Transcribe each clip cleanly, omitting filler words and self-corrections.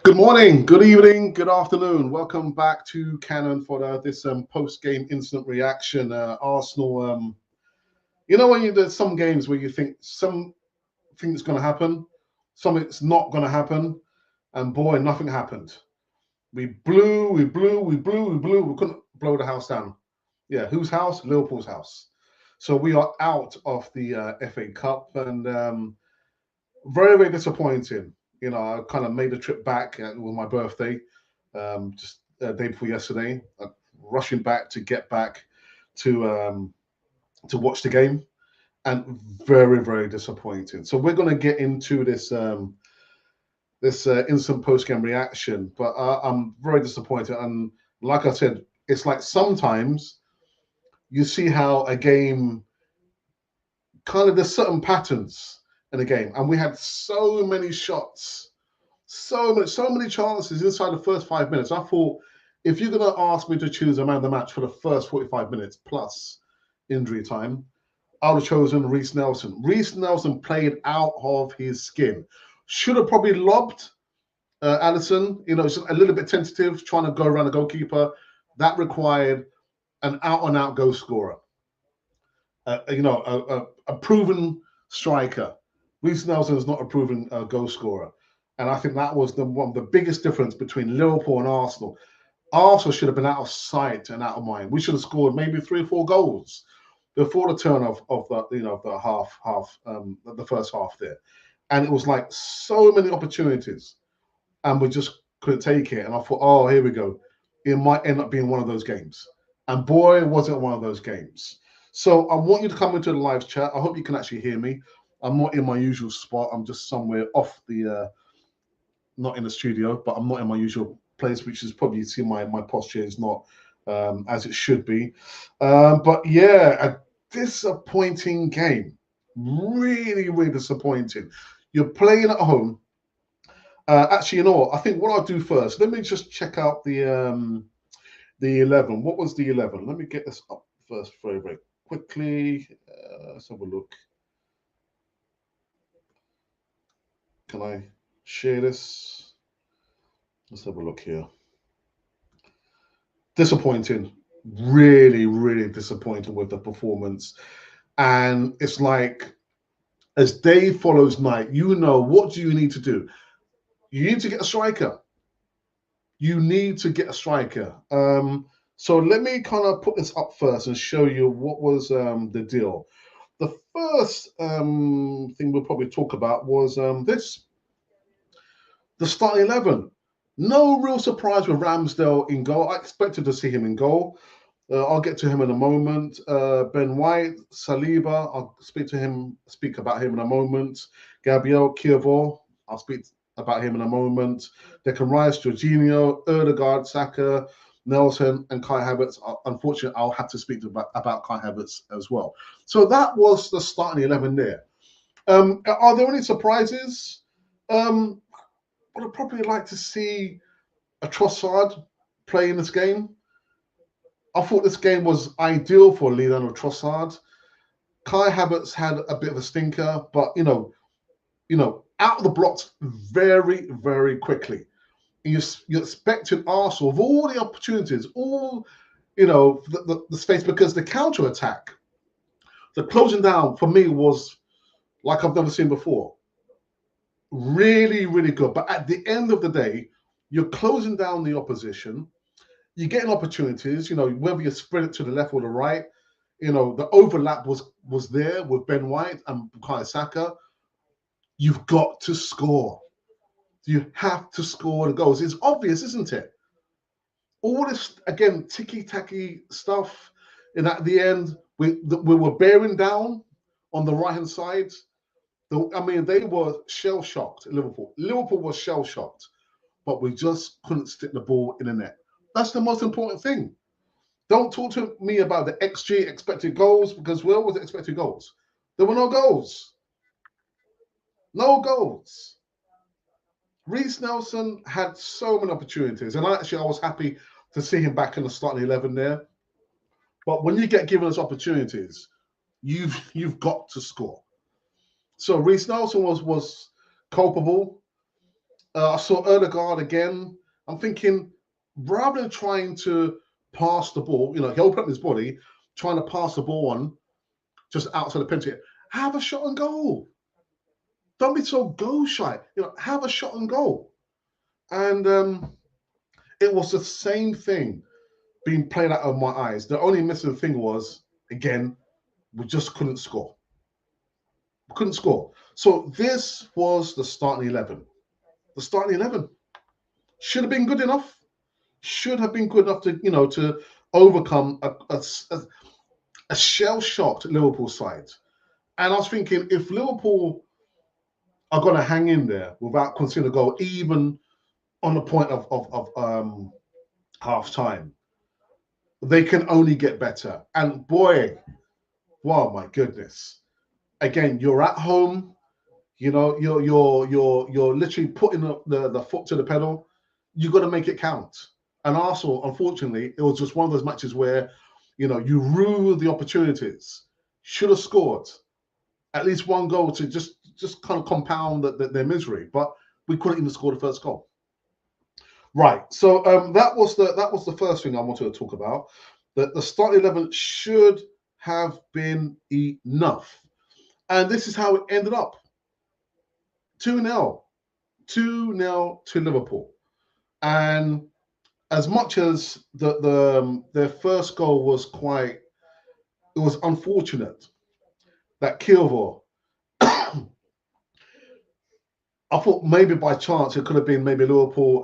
Good morning, good evening, good afternoon. Welcome back to Canon for this post-game instant reaction. Arsenal, when there's some games where you think something's going to happen, something's not going to happen, and boy, nothing happened. We blew. We couldn't blow the house down. Yeah, whose house? Liverpool's house. So we are out of the FA Cup, and very, very disappointing. I kind of made a trip back with my birthday, just the day before yesterday, rushing back to get back to watch the game, and very, very disappointing. So we're going to get into this instant post game reaction, but I'm very disappointed. And like I said, it's like sometimes you see how a game kind of there's certain patterns in a game, and we had so many shots, so many chances inside the first 5 minutes. I thought if you're going to ask me to choose a man of the match for the first 45 minutes plus injury time, I would have chosen Reece Nelson. Reece Nelson played out of his skin. Should have probably lobbed Allison. Just a little bit tentative, trying to go around the goalkeeper. That required an out-and-out goal scorer. A proven striker. Reece Nelson is not a proven goal scorer. And I think that was one of the biggest difference between Liverpool and Arsenal. Arsenal should have been out of sight and out of mind. We should have scored maybe 3 or 4 goals before the turn of the first half there. And it was like so many opportunities, and we just couldn't take it. And I thought, oh, here we go. It might end up being one of those games. And boy, was it one of those games. So I want you to come into the live chat. I hope you can actually hear me. I'm not in my usual spot. I'm just somewhere off not in the studio, but I'm not in my usual place, which is probably, you see my posture is not as it should be. But yeah, a disappointing game. Really, really disappointing. You're playing at home. Actually, you know what? I think what I'll do first, let me just check out the 11. What was the 11? Let me get this up first very, very quickly. Let's have a look. Can I share this? Let's have a look here. Disappointing. Really, really disappointed with the performance. And it's like, as day follows night, what do you need to do? You need to get a striker. You need to get a striker. So let me kind of put this up first and show you what was the deal. The first thing we'll probably talk about was the starting 11. No real surprise with Ramsdale in goal. I expected to see him in goal. I'll get to him in a moment. Ben White, Saliba, I'll speak about him in a moment. Gabriel, KIWIOR, I'll speak about him in a moment. Declan Rice, Jorginho, Odegaard, Saka, Nelson, and Kai Havertz. Unfortunately, I'll have to speak about Kai Havertz as well. So that was the starting 11 there. Are there any surprises? Would I probably like to see a Trossard play in this game. I thought this game was ideal for Leandro Trossard. Kai Havertz had a bit of a stinker, but out of the blocks very, very quickly. You expected Arsenal with all the opportunities, all the space, because the counter attack, the closing down for me was like I've never seen before. Really, really good. But at the end of the day, you're closing down the opposition. You're getting opportunities, whether you spread it to the left or the right. The overlap was there with Ben White and Bukayo Saka. You've got to score. You have to score the goals. It's obvious, isn't it? All this, again, ticky-tacky stuff. And at the end, we were bearing down on the right-hand side. They were shell-shocked, Liverpool. Liverpool was shell-shocked, but we just couldn't stick the ball in the net. That's the most important thing. Don't talk to me about the XG, expected goals, because where was the expected goals? There were no goals. No goals. Reece Nelson had so many opportunities, and I was happy to see him back in the starting 11 there. But when you get given those opportunities, you've got to score. So Reece Nelson was culpable. I saw Erdegaard again. I'm thinking, rather than trying to pass the ball, he opened up his body, trying to pass the ball on just outside the penalty. Have a shot and goal. Don't be so goal shy. Have a shot and goal. And it was the same thing being played out of my eyes. The only missing thing was, again, we just couldn't score. We couldn't score. So this was the starting 11. The starting 11 should have been good enough. Should have been good enough to overcome a shell-shocked Liverpool side. And I was thinking, if Liverpool are going to hang in there without conceding a goal, even on the point of half time, they can only get better. And boy, wow, my goodness! Again, you're at home. You're literally putting the foot to the pedal. You got to make it count. And Arsenal, unfortunately, it was just one of those matches where, you rue the opportunities. Should have scored at least one goal to just kind of compound their misery, but we couldn't even score the first goal. Right. So that was the first thing I wanted to talk about. That the starting 11 should have been enough, and this is how it ended up: 2-0, 2-0 to Liverpool. And as much as their first goal was it was unfortunate that KIWIOR, I thought maybe by chance it could have been maybe a Liverpool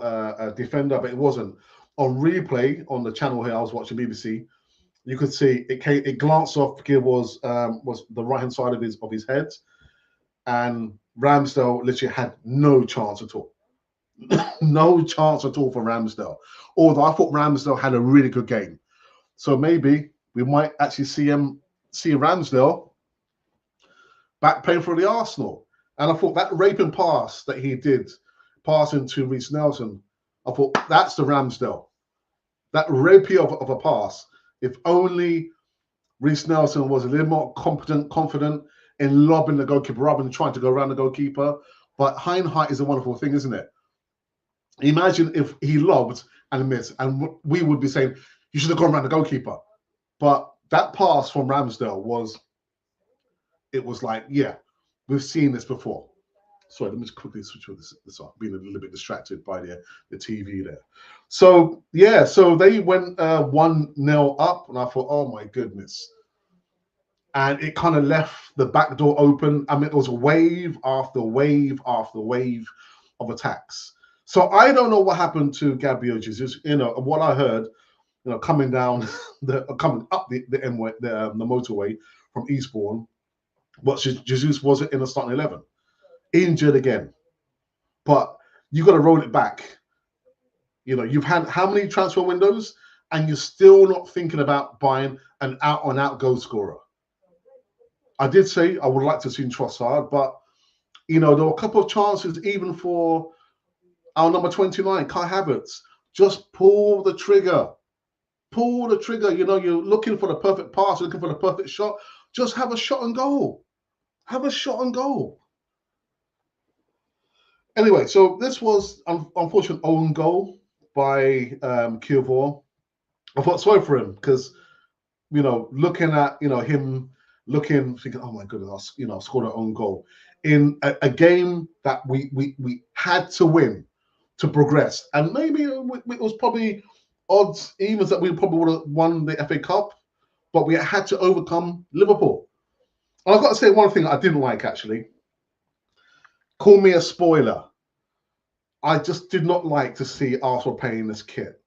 defender, but it wasn't. On replay on the channel here, I was watching BBC. You could see it glanced off KIWIOR's was the right hand side of his head, and Ramsdale literally had no chance at all. No chance at all for Ramsdale. Although I thought Ramsdale had a really good game, so maybe we might actually see Ramsdale back playing for the Arsenal. And I thought that raping pass that he did, passing to Reece Nelson, I thought that's the Ramsdale. That rapey of a pass. If only Reece Nelson was a little more confident in lobbing the goalkeeper rather than trying to go around the goalkeeper. But hindsight is a wonderful thing, isn't it? Imagine if he lobbed and missed, and we would be saying, you should have gone around the goalkeeper. But that pass from Ramsdale was like, yeah, we've seen this before. Sorry, let me just quickly switch this off. Being a little bit distracted by the TV there. So, yeah, so they went 1-0 up, and I thought, oh, my goodness. And it kind of left the back door open. I mean, it was wave after wave after wave of attacks. So I don't know what happened to Gabriel Jesus. What I heard, coming down, coming up the motorway from Eastbourne, but Jesus wasn't in the starting 11. Injured again. But you got to roll it back. You've had how many transfer windows, and you're still not thinking about buying an out-on-out goal scorer. I did say I would like to see Trossard, but there were a couple of chances even for our number 29, Kai Havertz. Just pull the trigger. Pull the trigger. You're looking for the perfect pass, looking for the perfect shot. Just have a shot and goal. Have a shot and goal. Anyway, so this was unfortunate own goal by KIWIOR. I felt sorry for him because, looking at him thinking, oh my goodness, I scored an own goal in a game that we had to win to progress, and maybe it was probably odds evens that we probably would have won the FA Cup, but we had to overcome Liverpool. And I've got to say one thing I didn't like, actually. Call me a spoiler. I just did not like to see Arsenal playing this kit.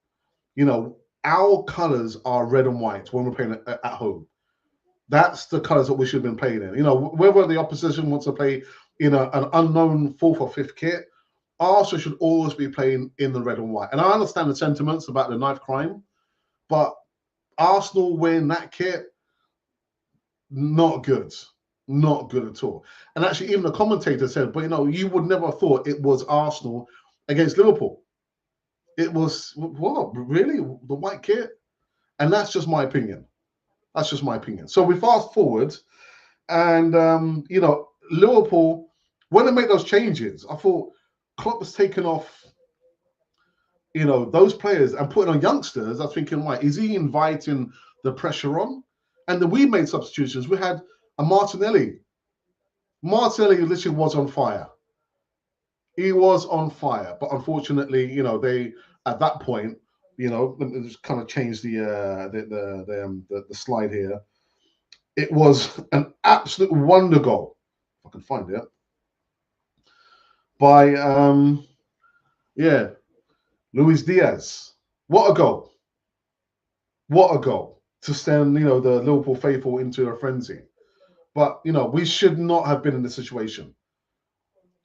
Our colours are red and white when we're playing at home. That's the colours that we should have been playing in. Whether the opposition wants to play in an unknown 4th or 5th kit, Arsenal should always be playing in the red and white. And I understand the sentiments about the knife crime, but Arsenal wearing that kit, not good. Not good at all. And actually, even the commentator said, but you would never have thought it was Arsenal against Liverpool. It was, what, really? The white kit? And that's just my opinion. That's just my opinion. So we fast forward, and Liverpool When they make those changes, I thought Klopp was taking off, those players and putting on youngsters. I was thinking, right, is he inviting the pressure on? And then we made substitutions. We had a Martinelli. Martinelli literally was on fire. He was on fire, but unfortunately, they at that point, let me just kind of change the slide here. It was an absolute wonder goal, if I can find it, by Luis Diaz. What a goal! What a goal to send the Liverpool faithful into a frenzy. But we should not have been in this situation.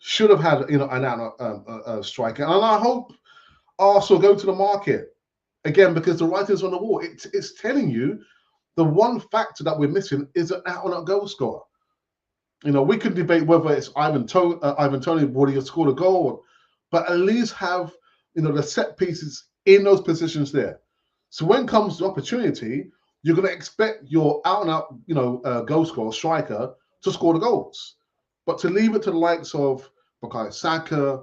Should have had an striker, and I hope Arsenal go to the market again, because the writing's on the wall. It's telling you the one factor that we're missing is an out-and-out goal scorer. We could debate whether it's Ivan Toney would he have scored a goal, but at least have the set pieces in those positions there. So when comes the opportunity, you're going to expect your out-and-out goal scorer, striker, to score the goals. But to leave it to the likes of Bukayo Saka,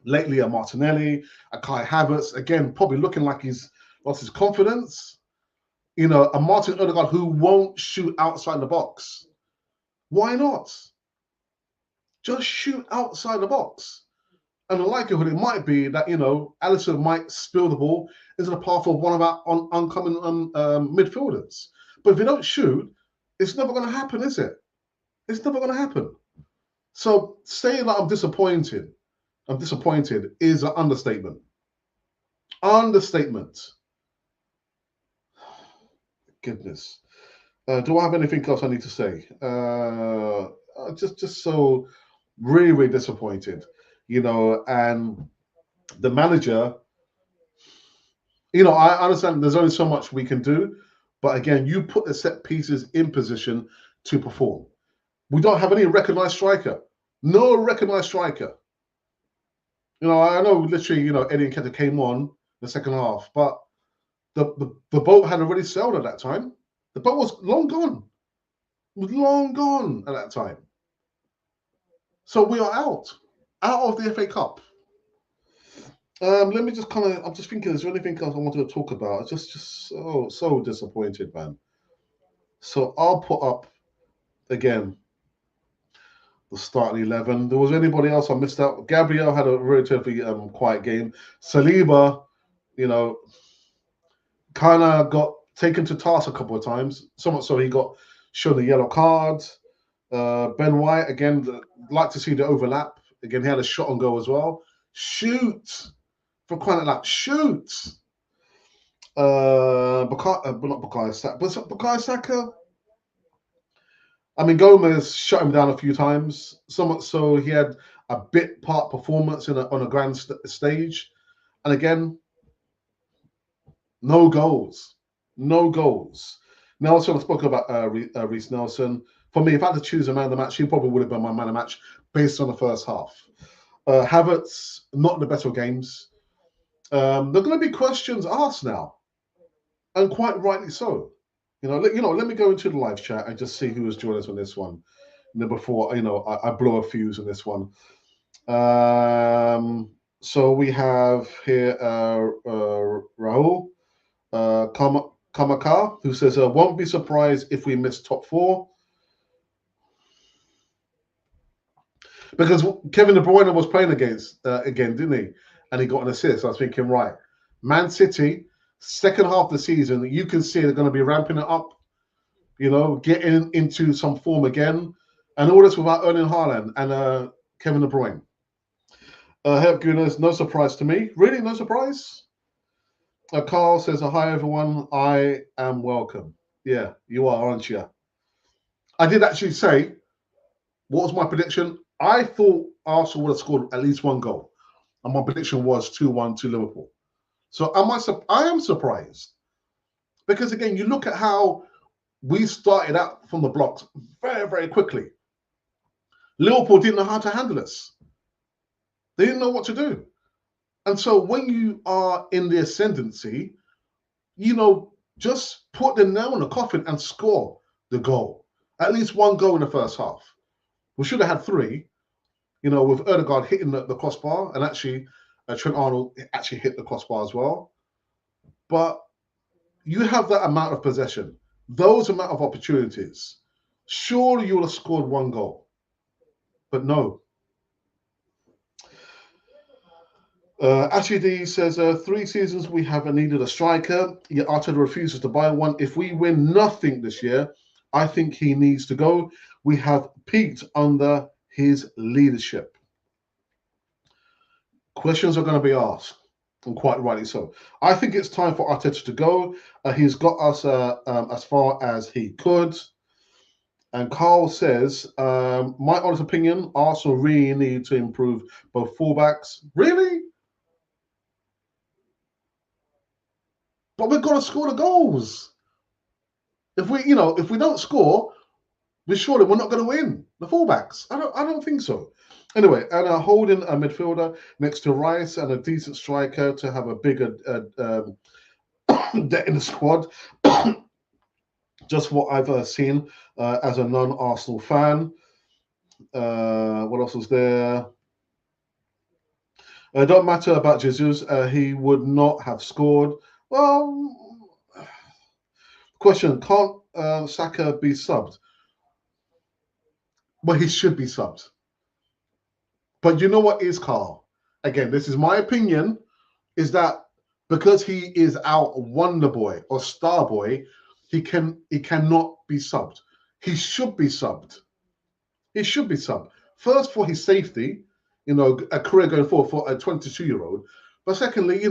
lately a Martinelli, a Kai Havertz, again, probably looking like he's lost his confidence. A Martin Odegaard who won't shoot outside the box. Why not? Just shoot outside the box. And the likelihood it might be that, Alisson might spill the ball into the path of one of our oncoming midfielders. But if you don't shoot, it's never going to happen, is it? It's never going to happen. So saying that I'm disappointed is an understatement. Understatement. Goodness. Do I have anything else I need to say? Just so really, really disappointed, and the manager, I understand there's only so much we can do, but again, you put the set pieces in position to perform. We don't have any recognized striker. No recognized striker. I know literally, Eddie Nketiah came on the second half, but the boat had already sailed at that time. The boat was long gone. It was long gone at that time. So we are out of the FA Cup. Let me just I'm just thinking, is there anything else I wanted to talk about? Just so disappointed, man. So I'll put up again the starting 11. There was anybody else I missed out? Gabriel had a relatively quiet game. Saliba, kind of got taken to task a couple of times. So much so he got shown a yellow card. Ben White, again, like to see the overlap. Again, he had a shot on goal as well. Shoot! For crying out loud, shoot! Not Bukayo Saka, but Bukayo Saka. I mean, Gomez shut him down a few times. So much so he had a bit part performance on a grand stage. And again, no goals. No goals. Nelson, I spoke about Reece Nelson. For me, if I had to choose a man of the match, he probably would have been my man of the match based on the first half. Havertz, not the best of games. There are going to be questions asked now, and quite rightly so. Let me go into the live chat and just see who has joined us on this one. Before I blow a fuse on this one. So we have here Rahul Kamaka, who says, "Won't be surprised if we miss top 4." Because Kevin De Bruyne was playing against again, didn't he? And he got an assist. I was thinking, right, Man City, second half of the season, you can see they're going to be ramping it up, getting into some form again. And all this without Erling Haaland and Kevin De Bruyne. Help Gunners, no surprise to me. Really, no surprise? Carl says, hi, everyone. I am welcome. Yeah, you are, aren't you? I did actually say, what was my prediction? I thought Arsenal would have scored at least one goal. And my prediction was 2-1 to Liverpool. So I am surprised. Because again, you look at how we started out from the blocks very, very quickly. Liverpool didn't know how to handle us. They didn't know what to do. And so when you are in the ascendancy, just put the nail in the coffin and score the goal. At least one goal in the first half. We should have had 3. You know, with Erdegaard hitting the crossbar, and actually Trent Arnold actually hit the crossbar as well. But you have that amount of possession, those amount of opportunities. Surely you would have scored one goal. But no. Ashley D says, 3 seasons we haven't needed a striker, yet Arteta refuses to buy one. If we win nothing this year, I think he needs to go. We have peaked under his leadership. Questions are going to be asked, and quite rightly so. I think it's time for Arteta to go. He's got us as far as he could. And Carl says, my honest opinion, Arsenal really need to improve both fullbacks. Really? But we've got to score the goals. If we don't score, we're not going to win. The fullbacks. I don't think so. Anyway, and holding a midfielder next to Rice and a decent striker to have a bigger depth in the squad. Just what I've seen as a non-Arsenal fan. What else was there? Don't matter about Jesus. He would not have scored. Well, question: can't Saka be subbed? Well, he should be subbed. But you know what is, Carl? Again, this is my opinion, is that because he is our wonder boy or star boy, he cannot be subbed. He should be subbed. He should be subbed. First, for his safety, a career going forward for a 22-year-old. But secondly,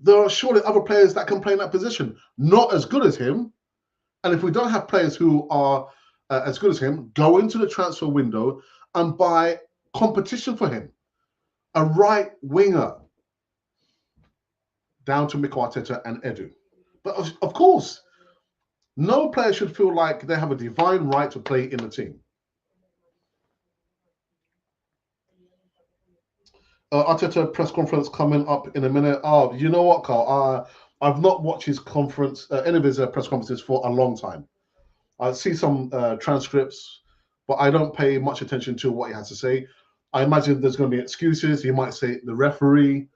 there are surely other players that can play in that position, not as good as him. And if we don't have players who are as good as him, go into the transfer window and buy competition for him. A right winger down to Mikel Arteta and Edu. But of course, no player should feel like they have a divine right to play in the team. Arteta press conference coming up in a minute. Oh, you know what, Carl? I've not watched his conference, any of his press conferences for a long time. I see some transcripts, but I don't pay much attention to what he has to say. I imagine there's going to be excuses. He might say the referee,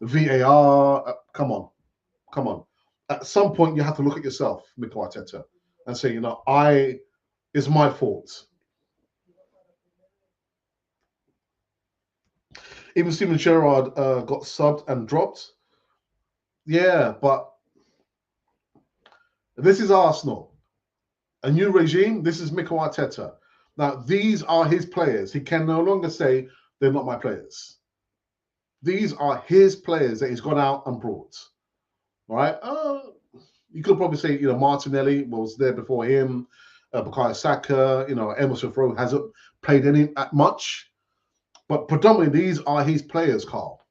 VAR. Come on. At some point, you have to look at yourself, Mikel Arteta, and say, it's my fault. Even Steven Gerrard got subbed and dropped. Yeah, but this is Arsenal. A new regime, this is Mikel Arteta. Now, these are his players. He can no longer say, they're not my players. These are his players that he's gone out and brought. All right? You could probably say, Martinelli was there before him. Bukayo Saka, Emerson Rowe hasn't played any much. But predominantly, these are his players, Carl.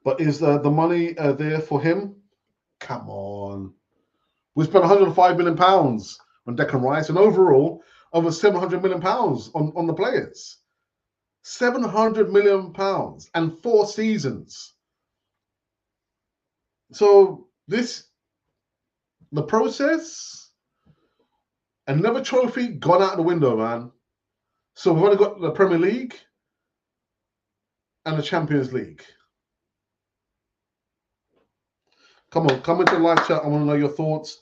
But is the money there for him? Come on. We spent £105 million on Declan Rice, and overall, over £700 million on the players. £700 million and 4 seasons. So the process, another trophy gone out the window, man. So we've only got the Premier League and the Champions League. Come on, come into the live chat. I want to know your thoughts.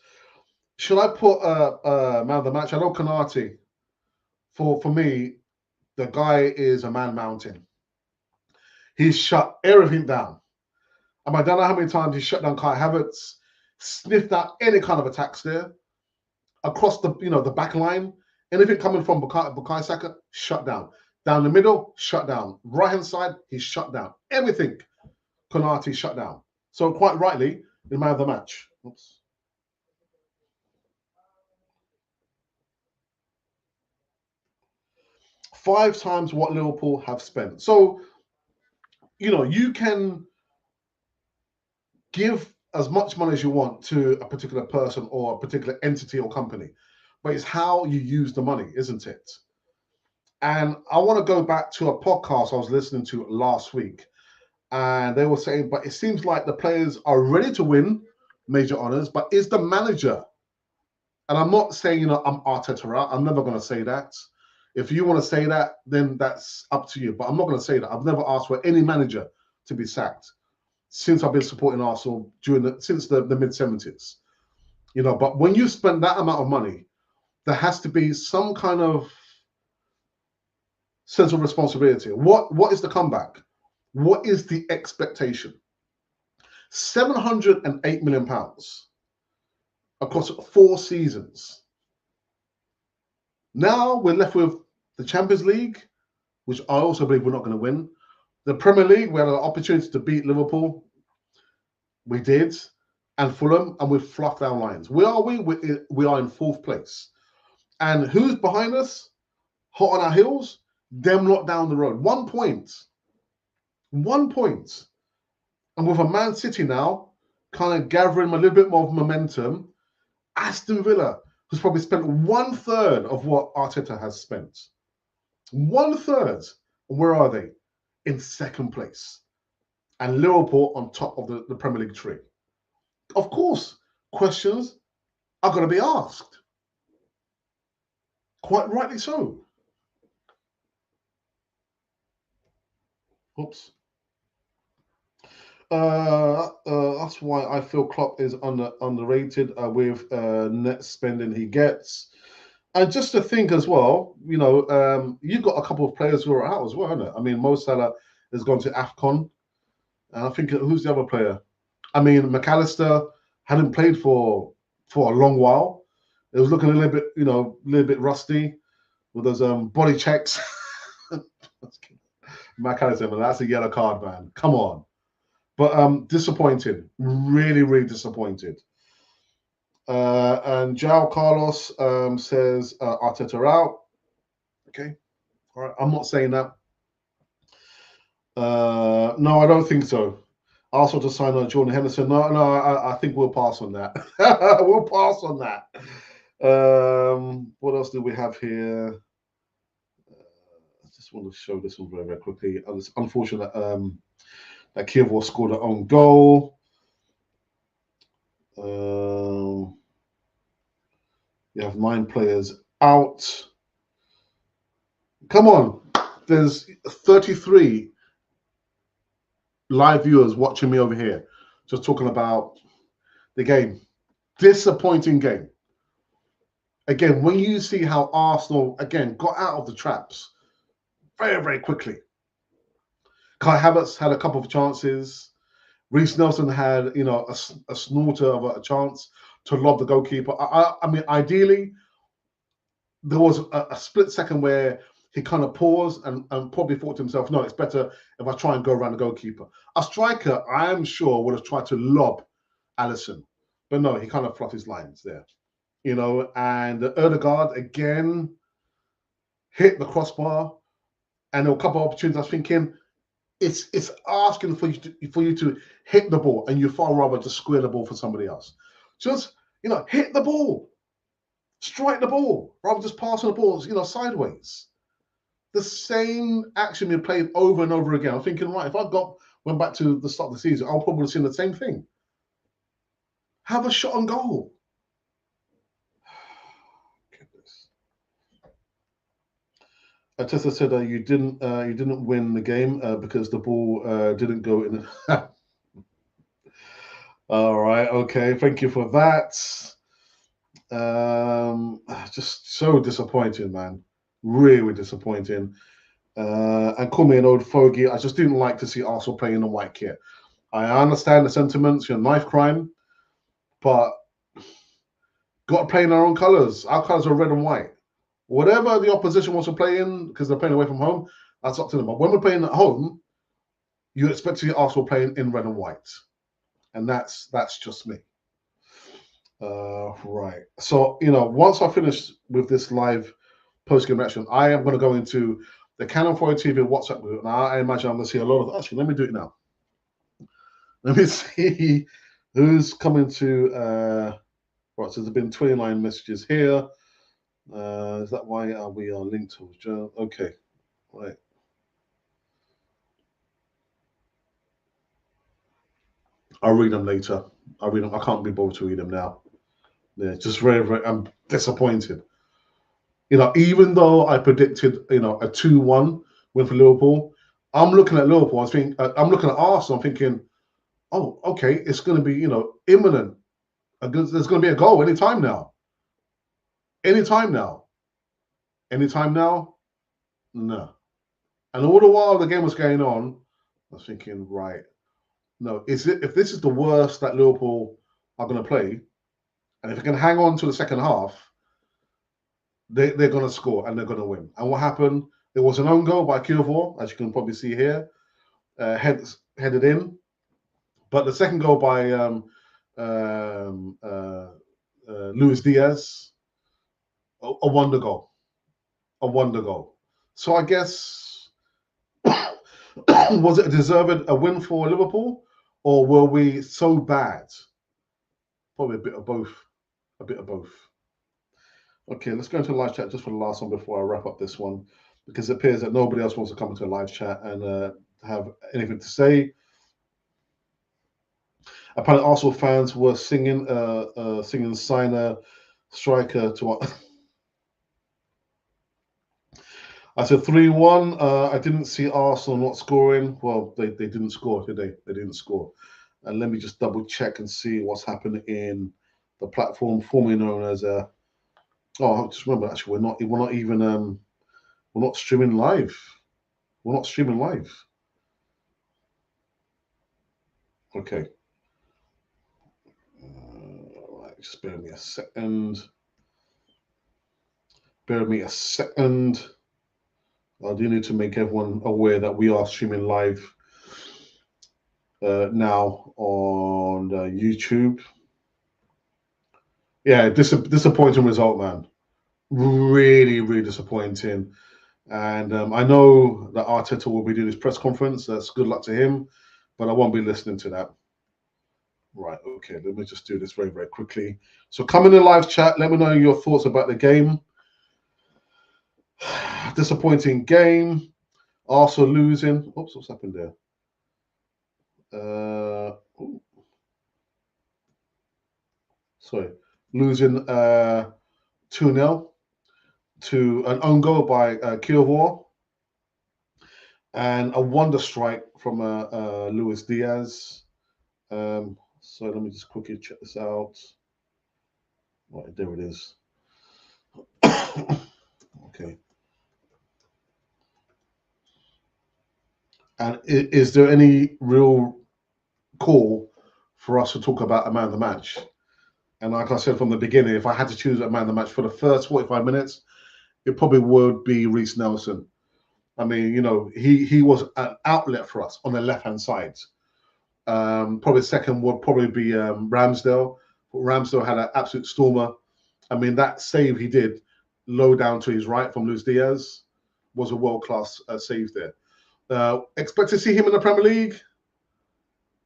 Should I put man of the match? I know Konate. For me, the guy is a man mountain. He's shut everything down. I don't know how many times he's shut down Kai Havertz, sniffed out any kind of attacks there. Across the the back line, anything coming from Bukayo Saka, shut down. Down the middle, shut down. Right hand side, he's shut down. Everything, Konate shut down. So quite rightly, the man of the match. Oops. Five times what Liverpool have spent. So, you can give as much money as you want to a particular person or a particular entity or company, but it's how you use the money, isn't it? And I want to go back to a podcast I was listening to last week, and they were saying, but it seems like the players are ready to win major honors, but is the manager And I'm not saying, you know, I'm Arteta out. I'm never going to say that. If you want to say that, then that's up to you. But I'm not going to say that. I've never asked for any manager to be sacked since I've been supporting Arsenal since the mid-70s. You know, but when you spend that amount of money, there has to be some kind of sense of responsibility. What is the comeback? What is the expectation? £708 million across 4 seasons. Now we're left with the Champions League, which I also believe we're not going to win. The Premier League, we had an opportunity to beat Liverpool. We did. And Fulham, and we've fluffed our lines. Where are we? We are in 4th place. And who's behind us? Hot on our heels? Them lot down the road. 1 point. 1 point. And with a Man City now kind of gathering a little bit more of momentum, Aston Villa has probably spent 1/3 of what Arteta has spent. 1/3. And where are they? In 2nd place. And Liverpool on top of the Premier League tree. Of course, questions are going to be asked. Quite rightly so. Oops. That's why I feel Klopp is underrated with net spending he gets. And just to think as well, you know, you've got a couple of players who are out as well, haven't it? I mean, Mo Salah has gone to AFCON. And I think, who's the other player? I mean, McAllister hadn't played for a long while. It was looking a little bit, you know, a little bit rusty with those body checks. McAllister, man, that's a yellow card, man. Come on. But disappointed. Really, really disappointed. And João Carlos says Arteta out. Okay. All right. I'm not saying that. No, I don't think so. Also to sign on Jordan Henderson. No, I think we'll pass on that. We'll pass on that. What else do we have here? I just want to show this one very, very quickly. It's unfortunate that KIWIOR scored their own goal. You have 9 players out. Come on. There's 33 live viewers watching me over here, just talking about the game. Disappointing game. Again, when you see how Arsenal, again, got out of the traps very, very quickly. Kai Havertz had a couple of chances. Reece Nelson had, you know, a snorter of a chance to lob the goalkeeper. I mean, ideally, there was a split second where he kind of paused and probably thought to himself, no, it's better if I try and go around the goalkeeper. A striker, I am sure, would have tried to lob Alisson. But no, he kind of fluffed his lines there. You know, and Odegaard, again, hit the crossbar. And there were a couple of opportunities. I was thinking, it's asking for you to hit the ball, and you far rather just square the ball for somebody else. Just, you know, hit the ball. Strike the ball, rather just passing the balls, you know, sideways. The same action being played over and over again. I'm thinking, right, if I went back to the start of the season, I'll probably have seen the same thing. Have a shot on goal. Goodness. Arteta said you didn't win the game because the ball didn't go in. All right, okay, thank you for that. Just so disappointing, man. Really disappointing. And call me an old fogey. I just didn't like to see Arsenal playing in a white kit. I understand the sentiments, you know, knife crime, but got to play in our own colours. Our colours are red and white. Whatever the opposition wants to play in, because they're playing away from home, that's up to them. But when we're playing at home, you expect to see Arsenal playing in red and white. And that's just me. Right. So, you know, once I finish with this live post-game reaction, I am going to go into the Canon 4 TV WhatsApp group. Now, I imagine I'm going to see a lot of... Actually, let me do it now. Let me see who's coming to... right, so there's been 29 messages here. Is that why we are linked to? Okay, right. I'll read them later. I'll read them. I can't be bothered to read them now. Yeah, just very, very. I'm disappointed. Even though I predicted, a 2-1 win for Liverpool, I'm looking at Liverpool. I'm looking at Arsenal. I'm thinking, oh, okay, it's going to be, imminent. There's going to be a goal anytime now. Anytime now. Anytime now. No. And all the while the game was going on, I was thinking, right, no, if this is the worst that Liverpool are going to play, and if it can hang on to the second half, they're going to score and they're going to win. And what happened? There was an own goal by KIWIOR, as you can probably see here, headed in. But the second goal by Luis Diaz, a wonder goal. A wonder goal. So I guess, was it a deserved a win for Liverpool? Or were we so bad? Probably a bit of both. A bit of both. Okay, let's go into live chat just for the last one before I wrap up this one, because it appears that nobody else wants to come into a live chat and have anything to say. Apparently, Arsenal fans were singing "Signer Striker" to what? I said 3-1. I didn't see Arsenal not scoring. Well, they didn't score, did they? They didn't score. And let me just double check and see what's happened in the platform formerly known as oh, just remember, actually, we're not streaming live. We're not streaming live. Okay. Right, just bear with me a second. Bear with me a second. I do need to make everyone aware that we are streaming live now on YouTube. Yeah, disappointing result, man. Really, really disappointing. And I know that Arteta will be doing his press conference. That's good luck to him, but I won't be listening to that. Right, okay, let me just do this very, very quickly. So come in the live chat, let me know your thoughts about the game. Disappointing game. Arsenal losing. Oops, what's happened there? Sorry. Losing 2-0 to an own goal by KIWIOR and a wonder strike from Luis Diaz. So let me just quickly check this out. Right, there it is. Okay. And is there any real call for us to talk about a man of the match? And like I said from the beginning, if I had to choose a man of the match for the first 45 minutes, it probably would be Reece Nelson. I mean, he was an outlet for us on the left-hand side. Probably second would probably be Ramsdale. But Ramsdale had an absolute stormer. I mean, that save he did low down to his right from Luis Diaz was a world-class save there. Expect to see him in the Premier League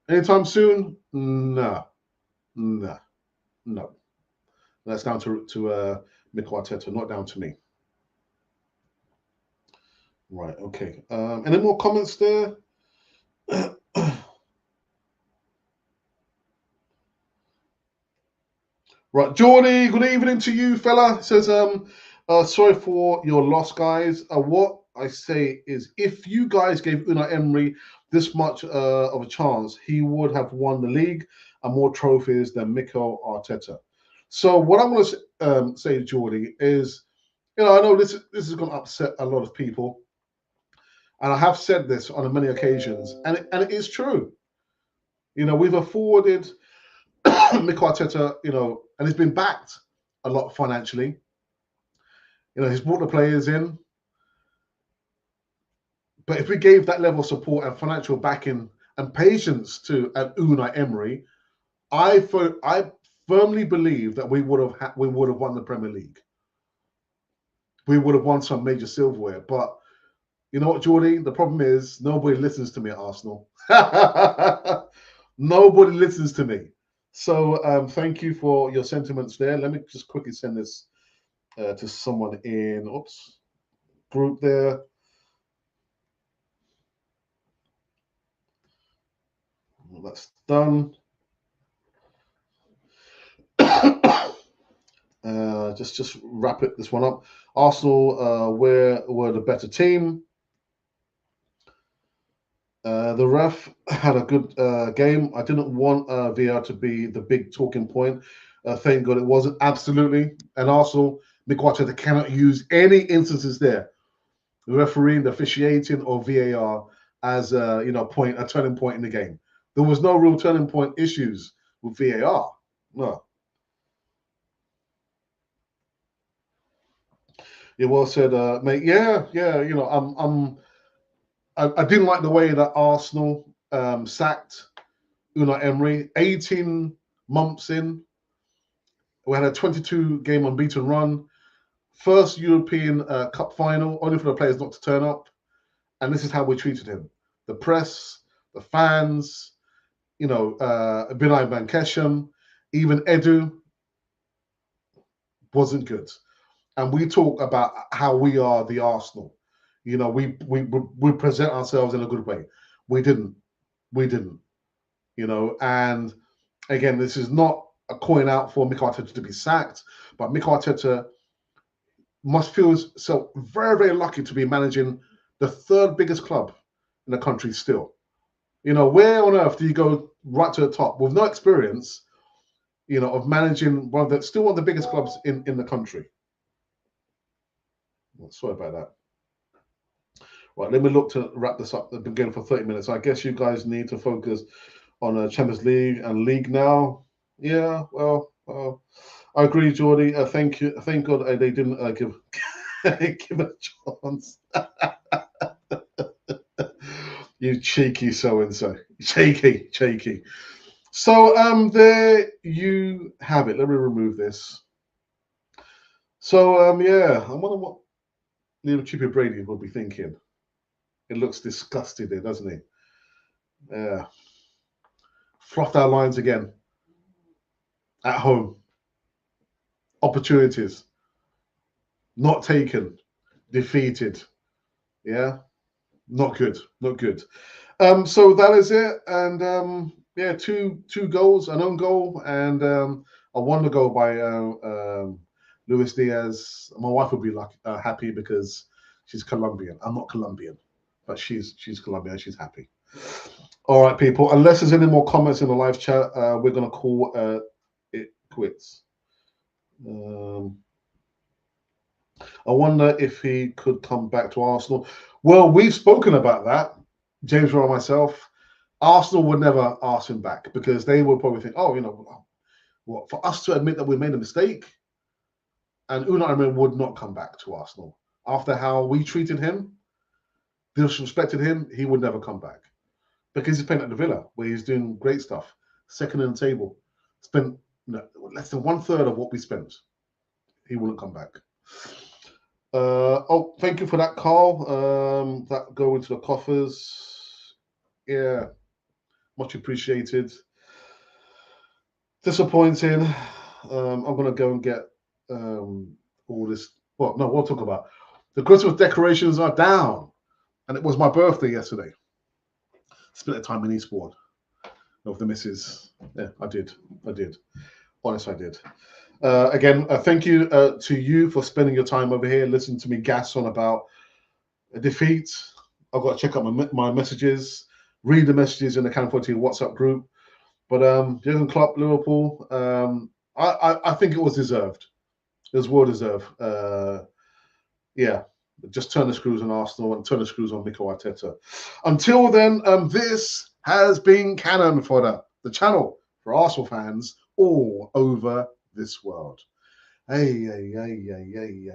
anytime soon? No. That's down to Mikel Arteta, not down to me. Right, okay. Any more comments there? Right, Geordie, good evening to you, fella. It says, sorry for your loss, guys. What I say is, if you guys gave Unai Emery this much of a chance, he would have won the league and more trophies than Mikel Arteta. So what I'm going to say, Geordie, is, I know this is going to upset a lot of people, and I have said this on many occasions, and it is true. We've afforded Mikel Arteta, and he's been backed a lot financially. He's brought the players in. But if we gave that level of support and financial backing and patience to an Unai Emery, I firmly believe that we would have won the Premier League. We would have won some major silverware. But you know what, Geordie? The problem is nobody listens to me at Arsenal. Nobody listens to me. So thank you for your sentiments there. Let me just quickly send this to someone in group there. Well, that's done. Just wrap this one up. Arsenal were the better team. The ref had a good game. I didn't want VR to be the big talking point. Thank God it wasn't. Absolutely. And Arsenal, Mikel Arteta cannot use any instances there, the refereeing, the officiating, or VAR as a a turning point in the game. There was no real turning point issues with VAR. No. It was said, mate. Yeah, yeah. I didn't like the way that Arsenal sacked Unai Emery. 18 months in, we had a 22 game unbeaten run. First European Cup final, only for the players not to turn up. And this is how we treated him. The press, the fans, Binay Van Keshem, even Edu wasn't good. And we talk about how we are the Arsenal. We present ourselves in a good way. We didn't. We didn't. And again, this is not a coin out for Mikel Arteta to be sacked, but Mikel Arteta must feel so very, very lucky to be managing the third biggest club in the country still. Where on earth do you go right to the top with no experience, of managing one of the biggest clubs in the country? Sorry about that. Right, let me look to wrap this up. They've been going for 30 minutes. I guess you guys need to focus on Champions League and League now. Yeah, well, I agree, Jordy. Thank you. Thank God they didn't give give a chance. You cheeky so-and-so. Cheeky. So there you have it. Let me remove this. So yeah, I wonder what little Chippy Brady would be thinking. It looks disgusted there, doesn't it? Yeah. Fluffed our lines again. At home. Opportunities. Not taken. Defeated. Yeah. Not good. So that is it. And yeah, two goals, an own goal, and a wonder goal by Luis Diaz. My wife would be happy because she's Colombian. I'm not Colombian, but she's Colombian. She's happy. All right, people. Unless there's any more comments in the live chat, we're gonna call it quits. I wonder if he could come back to Arsenal. Well, we've spoken about that, James Rowe and myself. Arsenal would never ask him back because they would probably think, what, for us to admit that we made a mistake, and Unai Emery would not come back to Arsenal after how we treated him, disrespected him. He would never come back because he's playing at the Villa where he's doing great stuff, second in the table, spent less than 1/3 of what we spent. He wouldn't come back. Thank you for that, Carl. That go into the coffers. Yeah, much appreciated. Disappointing. I'm gonna go and get all this. Well, no, we'll talk about the Christmas decorations are down, and it was my birthday yesterday. Spent the time in Eastbourne with the missus. Yeah, I did. Honestly, I did. Again, thank you to you for spending your time over here, listening to me gas on about a defeat. I've got to check out my messages, read the messages in the Can 14 WhatsApp group. But Jurgen Klopp, Liverpool, I think it was deserved. It was well deserved. Yeah, just turn the screws on Arsenal and turn the screws on Mikel Arteta. Until then, this has been Cannon Fodder, the channel for Arsenal fans all over this world. Hey.